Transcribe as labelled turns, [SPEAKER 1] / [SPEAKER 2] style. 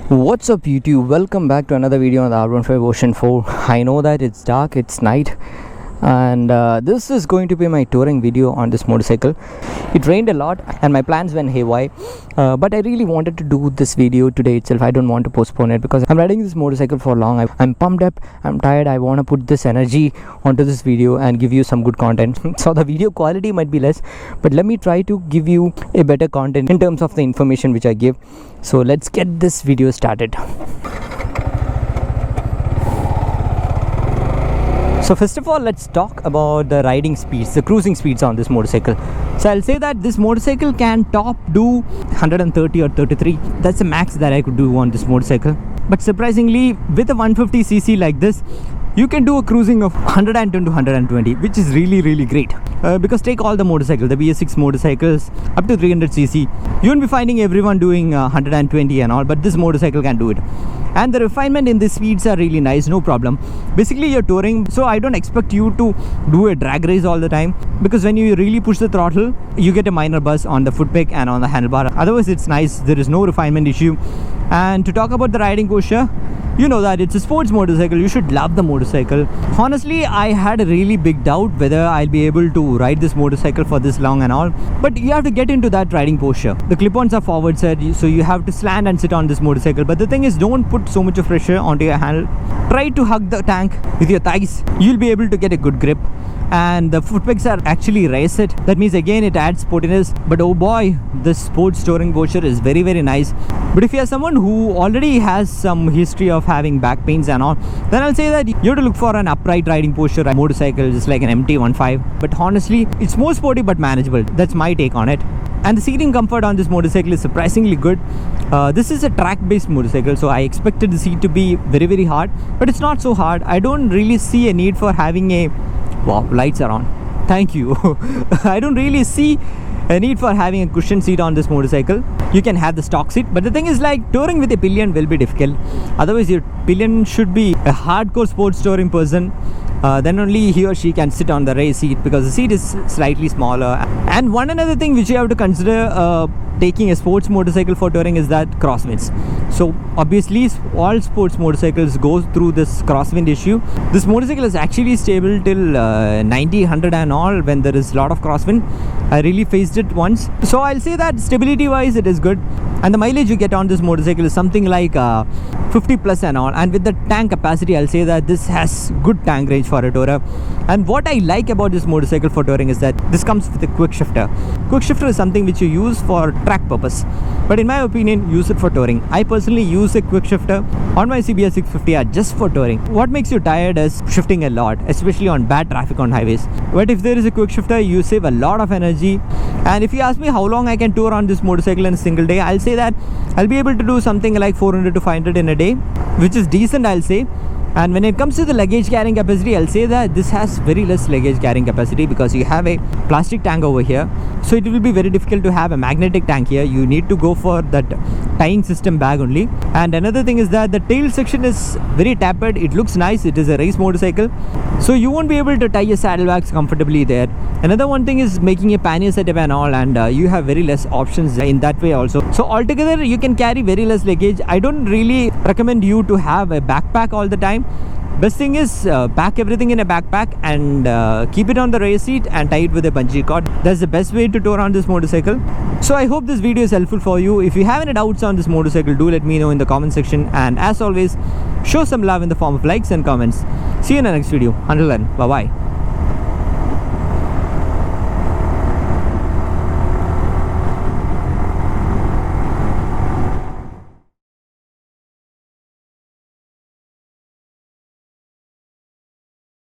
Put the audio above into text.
[SPEAKER 1] What's up YouTube, welcome back to another video on the R15 Ocean 4. I know that it's dark, it's night, and this is going to be my touring video on this motorcycle. It rained a lot and my plans went haywire, but I really wanted to do this video today itself. I don't want to postpone it because I'm riding this motorcycle for long. I'm pumped up, I'm tired. I want to put this energy onto this video and give you some good content. So the video quality might be less, but let me try to give you a better content in terms of the information which I give. So let's get this video started. So first of all, let's talk about the riding speeds, the cruising speeds on this motorcycle. So I'll say that this motorcycle can top do 130 or 33. That's the max that I could do on this motorcycle. But surprisingly, with a 150cc like this, you can do a cruising of 110 to 120, which is really great. Because take all the motorcycles, the BS6 motorcycles up to 300cc, you won't be finding everyone doing 120 and all, but this motorcycle can do it. And the refinement in the speeds are really nice, no problem. Basically you're touring, so I don't expect you to do a drag race all the time, because when you really push the throttle, you get a minor buzz on the foot peg and on the handlebar. Otherwise it's nice, there is no refinement issue. And to talk about the riding posture, you know that it's a sports motorcycle, you should love the motorcycle. Honestly, I had a really big doubt whether I'll be able to ride this motorcycle for this long and all, but you have to get into that riding posture. The clip-ons are forward set, so you have to slant and sit on this motorcycle, but the thing is, don't put so much of pressure onto your handle. Try to hug the tank with your thighs, you'll be able to get a good grip. And the foot pegs are actually raised. That means again it adds sportiness, but oh boy, this sports touring posture is very nice. But if you are someone who already has some history of having back pains and all, then I'll say that you have to look for an upright riding posture motorcycle, just like an MT-15. But honestly, it's more sporty but manageable. That's my take on it. And the seating comfort on this motorcycle is surprisingly good. This is a track-based motorcycle, so I expected the seat to be very hard, but it's not so hard. I don't really see a need for having a wow, lights are on. Thank you. I don't really see a need for having a cushion seat on this motorcycle. You can have the stock seat, but the thing is, like, touring with a pillion will be difficult. Otherwise, your pillion should be a hardcore sports touring person. Then only he or she can sit on the race seat, because the seat is slightly smaller. And one another thing which you have to consider taking a sports motorcycle for touring is that crosswinds. So obviously all sports motorcycles go through this crosswind issue. This motorcycle is actually stable till 90, 100 and all when there is a lot of crosswind. I really faced it once. So I'll say that stability wise it is good. And the mileage you get on this motorcycle is something like 50 plus and all. And with the tank capacity, I'll say that this has good tank range for a tourer. And what I like about this motorcycle for touring is that this comes with a quick shifter. Quick shifter is something which you use for track purpose, but in my opinion, use it for touring. I personally use a quick shifter on my CBR 650R just for touring. What makes you tired is shifting a lot, especially on bad traffic on highways. But if there is a quick shifter, you save a lot of energy. And if you ask me how long I can tour on this motorcycle in a single day, I'll say that I'll be able to do something like 400 to 500 in a day, which is decent, I'll say. And when it comes to the luggage carrying capacity, I'll say that this has very less luggage carrying capacity, because you have a plastic tank over here. So it will be very difficult to have a magnetic tank here. You need to go for that tying system bag only. And another thing is that the tail section is very tapered. It looks nice. It is a race motorcycle, so you won't be able to tie your saddlebags comfortably there. Another one thing is making a pannier setup and all, and you have very less options in that way also. So altogether you can carry very less luggage. I don't really recommend you to have a backpack all the time. Best thing is pack everything in a backpack and keep it on the race seat and tie it with a bungee cord. That's the best way to tour on this motorcycle. So I hope this video is helpful for you. If you have any doubts on this motorcycle, do let me know in the comment section, and as always, show some love in the form of likes and comments. See you in the next video. Until then, bye bye.